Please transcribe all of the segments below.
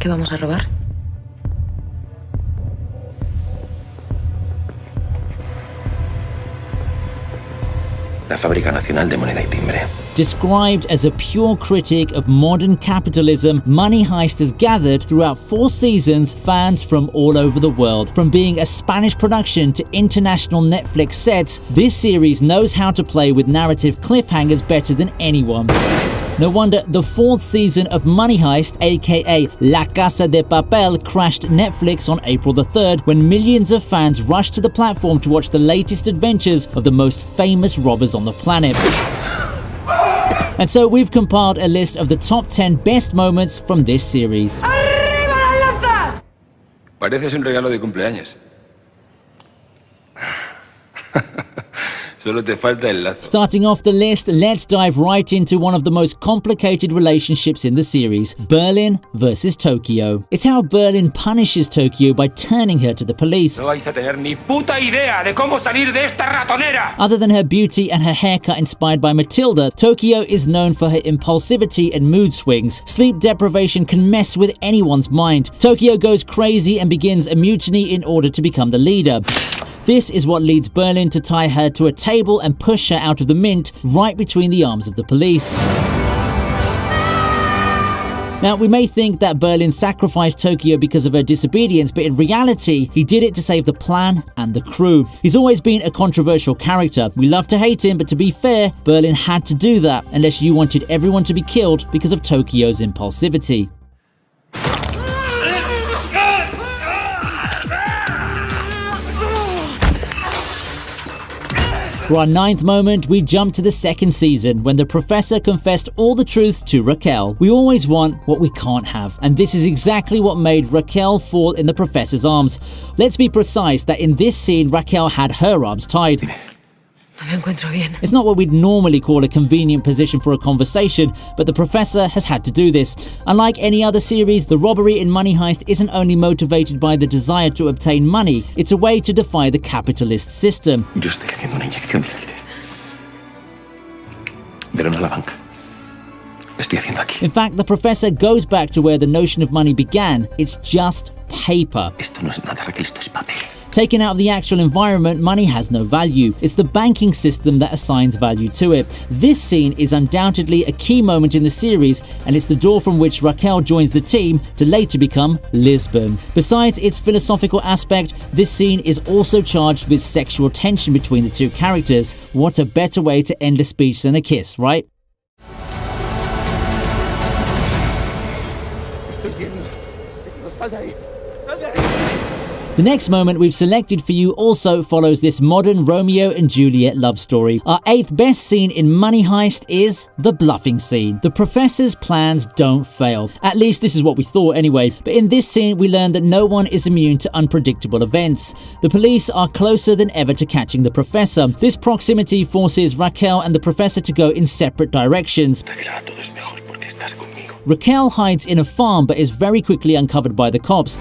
¿Qué vamos a robar? La Fábrica Nacional de Moneda y Timbre. Described as a pure critic of modern capitalism, Money Heist has gathered throughout 4 seasons fans from all over the world. From being a Spanish production to international Netflix sets, this series knows how to play with narrative cliffhangers better than anyone. No wonder the 4th season of Money Heist, aka La Casa de Papel, crashed Netflix on April the 3rd when millions of fans rushed to the platform to watch the latest adventures of the most famous robbers on the planet. And so we've compiled a list of the top 10 best moments from this series. ¡Arriba la lanza! Pareces un regalo de cumpleaños. Solo te falta el lazo. Starting off the list, let's dive right into one of the most complicated relationships in the series, Berlin versus Tokyo. It's how Berlin punishes Tokyo by turning her to the police. No vais a tener ni puta idea de cómo salir de esta ratonera. Other than her beauty and her haircut inspired by Matilda, Tokyo is known for her impulsivity and mood swings. Sleep deprivation can mess with anyone's mind. Tokyo goes crazy and begins a mutiny in order to become the leader. This is what leads Berlin to tie her to a table and push her out of the mint right between the arms of the police. Now, we may think that Berlin sacrificed Tokyo because of her disobedience, but in reality, he did it to save the plan and the crew. He's always been a controversial character. We love to hate him, but to be fair, Berlin had to do that unless you wanted everyone to be killed because of Tokyo's impulsivity. For our 9th moment, we jump to the 2nd season when the professor confessed all the truth to Raquel. We always want what we can't have, and this is exactly what made Raquel fall in the professor's arms. Let's be precise that in this scene, Raquel had her arms tied. No me encuentro bien. It's not what we'd normally call a convenient position for a conversation, but the professor has had to do this. Unlike any other series, the robbery in Money Heist isn't only motivated by the desire to obtain money, it's a way to defy the capitalist system. Yo estoy haciendo una inyección de liquidez. Pero no a la banca. Estoy haciendo aquí. In fact, the professor goes back to where the notion of money began. It's just paper. Esto no es nada, Raquel, esto es papel. Taken out of the actual environment, money has no value. It's the banking system that assigns value to it. This scene is undoubtedly a key moment in the series, and it's the door from which Raquel joins the team to later become Lisbon. Besides its philosophical aspect, this scene is also charged with sexual tension between the two characters. What a better way to end a speech than a kiss, right? The next moment we've selected for you also follows this modern Romeo and Juliet love story. Our 8th best scene in Money Heist is the bluffing scene. The professor's plans don't fail. At least this is what we thought anyway. But in this scene we learn that no one is immune to unpredictable events. The police are closer than ever to catching the professor. This proximity forces Raquel and the professor to go in separate directions. Raquel hides in a farm but is very quickly uncovered by the cops.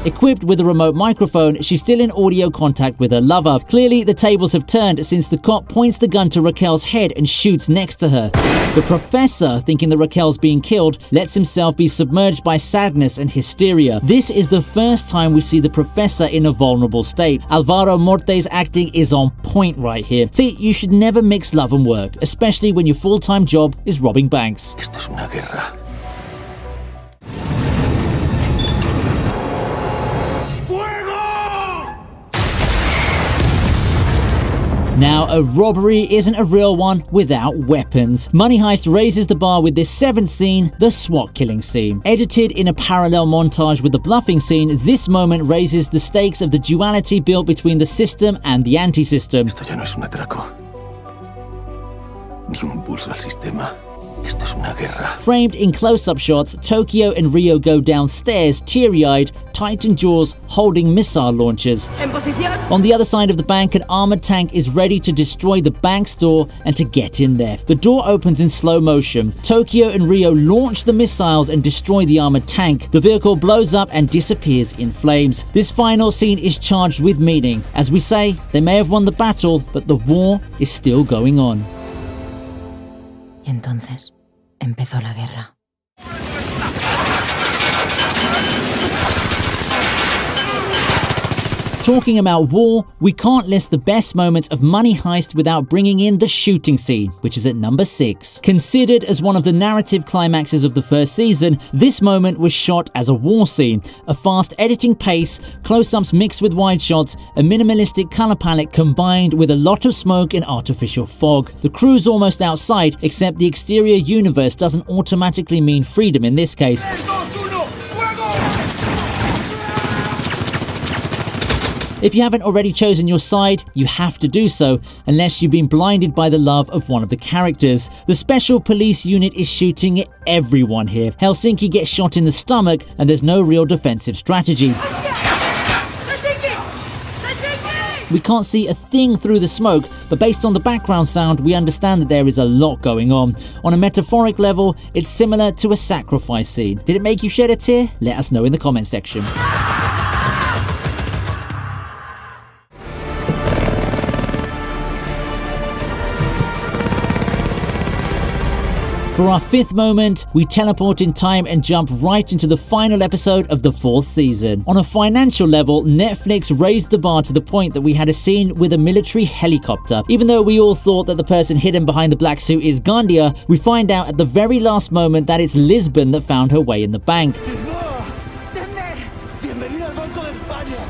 Equipped with a remote microphone, she's still in audio contact with her lover. Clearly, the tables have turned since the cop points the gun to Raquel's head and shoots next to her. The professor, thinking that Raquel's being killed, lets himself be submerged by sadness and hysteria. This is the first time we see the professor in a vulnerable state. Alvaro Morte's acting is on point right here. See, you should never mix love and work, especially when your full-time job is robbing banks. Esto es una guerra. Now, a robbery isn't a real one without weapons. Money Heist raises the bar with this 7th scene, the SWAT killing scene. Edited in a parallel montage with the bluffing scene, this moment raises the stakes of the duality built between the system and the anti-system. Esto ya no es un atraco. Ni un pulso al sistema. Esto es una guerra. Framed in close-up shots, Tokyo and Rio go downstairs, teary-eyed, tightened jaws, holding missile launchers. On the other side of the bank, an armored tank is ready to destroy the bank's door and to get in there. The door opens in slow motion. Tokyo and Rio launch the missiles and destroy the armored tank. The vehicle blows up and disappears in flames. This final scene is charged with meaning. As we say, they may have won the battle, but the war is still going on. Y entonces empezó la guerra. Talking about war, we can't list the best moments of Money Heist without bringing in the shooting scene, which is at number 6. Considered as one of the narrative climaxes of the first season, this moment was shot as a war scene. A fast editing pace, close-ups mixed with wide shots, a minimalistic color palette combined with a lot of smoke and artificial fog. The crew's almost outside, except the exterior universe doesn't automatically mean freedom in this case. If you haven't already chosen your side, you have to do so, unless you've been blinded by the love of one of the characters. The special police unit is shooting at everyone here. Helsinki gets shot in the stomach, and there's no real defensive strategy. We can't see a thing through the smoke, but based on the background sound, we understand that there is a lot going on. On a metaphoric level, it's similar to a sacrifice scene. Did it make you shed a tear? Let us know in the comment section. For our 5th moment, we teleport in time and jump right into the final episode of the 4th season. On a financial level, Netflix raised the bar to the point that we had a scene with a military helicopter. Even though we all thought that the person hidden behind the black suit is Gandia, we find out at the very last moment that it's Lisbon that found her way in the bank.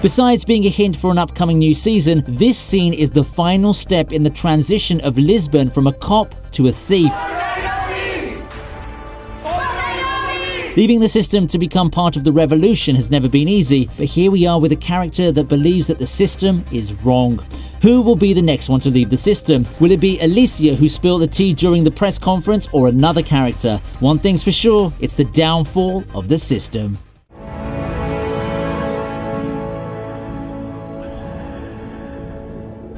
Besides being a hint for an upcoming new season, this scene is the final step in the transition of Lisbon from a cop to a thief. Leaving the system to become part of the revolution has never been easy, but here we are with a character that believes that the system is wrong. Who will be the next one to leave the system? Will it be Alicia, who spilled the tea during the press conference, or another character? One thing's for sure, it's the downfall of the system.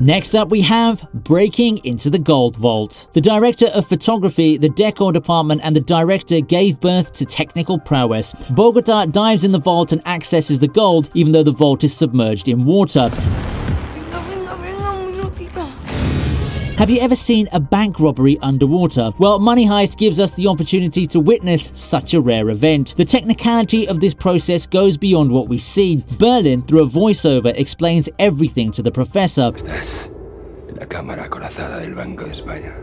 Next up we have Breaking into the Gold Vault. The director of photography, the decor department and the director gave birth to technical prowess. Bogota dives in the vault and accesses the gold, even though the vault is submerged in water. Have you ever seen a bank robbery underwater? Well, Money Heist gives us the opportunity to witness such a rare event. The technicality of this process goes beyond what we see. Berlin, through a voiceover, explains everything to the professor.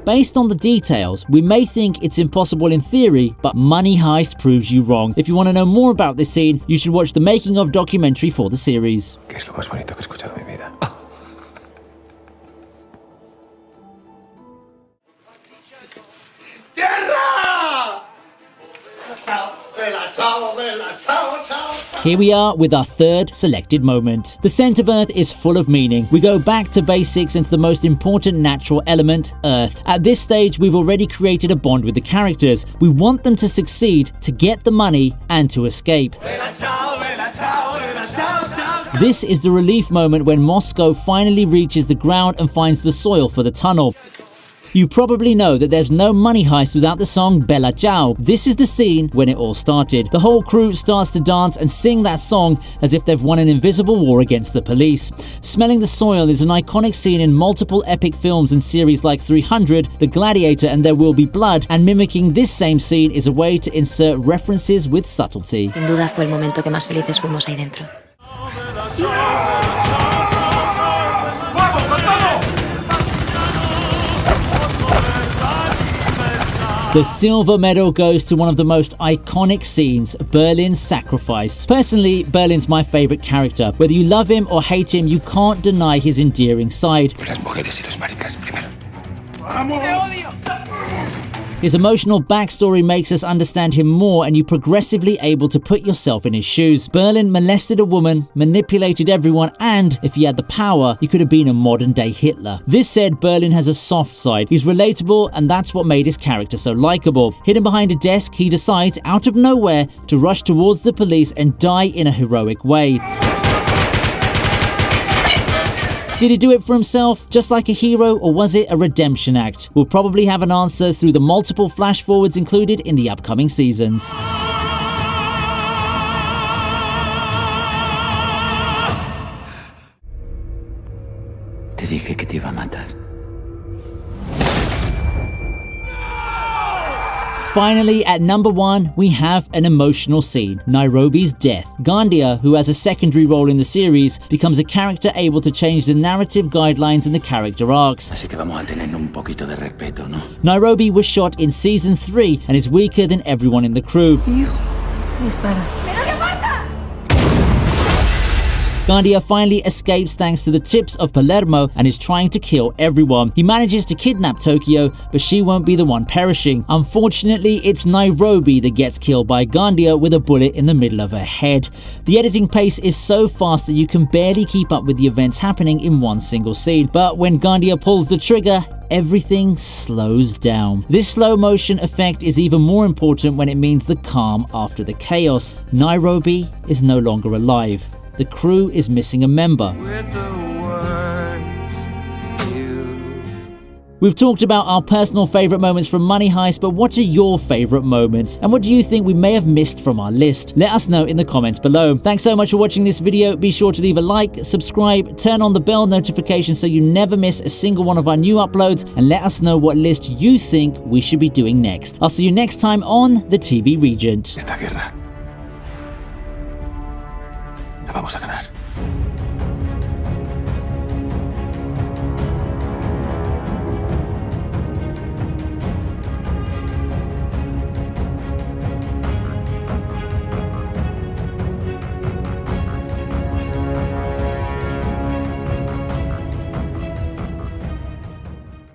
Based on the details, we may think it's impossible in theory, but Money Heist proves you wrong. If you want to know more about this scene, you should watch the making of documentary for the series. Here we are with our 3rd selected moment. The scent of Earth is full of meaning. We go back to basics and to the most important natural element, Earth. At this stage, we've already created a bond with the characters. We want them to succeed, to get the money, and to escape. This is the relief moment when Moscow finally reaches the ground and finds the soil for the tunnel. You probably know that there's no Money Heist without the song Bella Ciao. This is the scene when it all started. The whole crew starts to dance and sing that song as if they've won an invisible war against the police. Smelling the soil is an iconic scene in multiple epic films and series like 300, The Gladiator and There Will Be Blood, and mimicking this same scene is a way to insert references with subtlety. Sin duda fue el momento que más felices fuimos ahí dentro. The silver medal goes to one of the most iconic scenes, Berlin's sacrifice. Personally, Berlin's my favorite character. Whether you love him or hate him, you can't deny his endearing side. His emotional backstory makes us understand him more, and you're progressively able to put yourself in his shoes. Berlin molested a woman, manipulated everyone, and if he had the power, he could have been a modern-day Hitler. This said, Berlin has a soft side. He's relatable, and that's what made his character so likable. Hidden behind a desk, he decides, out of nowhere, to rush towards the police and die in a heroic way. Did he do it for himself, just like a hero, or was it a redemption act? We'll probably have an answer through the multiple flash forwards included in the upcoming seasons. Te dije que te iba a matar. Finally, at number 1, we have an emotional scene, Nairobi's death. Gandia, who has a secondary role in the series, becomes a character able to change the narrative guidelines and the character arcs. Así que vamos a tener un poquito de respeto, ¿no? Nairobi was shot in season 3 and is weaker than everyone in the crew. Dispara. Gandia finally escapes thanks to the tips of Palermo and is trying to kill everyone. He manages to kidnap Tokyo, but she won't be the one perishing. Unfortunately, it's Nairobi that gets killed by Gandia with a bullet in the middle of her head. The editing pace is so fast that you can barely keep up with the events happening in one single scene, but when Gandia pulls the trigger, everything slows down. This slow motion effect is even more important when it means the calm after the chaos. Nairobi is no longer alive. The crew is missing a member. We've talked about our personal favourite moments from Money Heist, but what are your favourite moments? And what do you think we may have missed from our list? Let us know in the comments below. Thanks so much for watching this video. Be sure to leave a like, subscribe, turn on the bell notification so you never miss a single one of our new uploads, and let us know what list you think we should be doing next. I'll see you next time on The TV Regent. Esta guerra la vamos a ganar.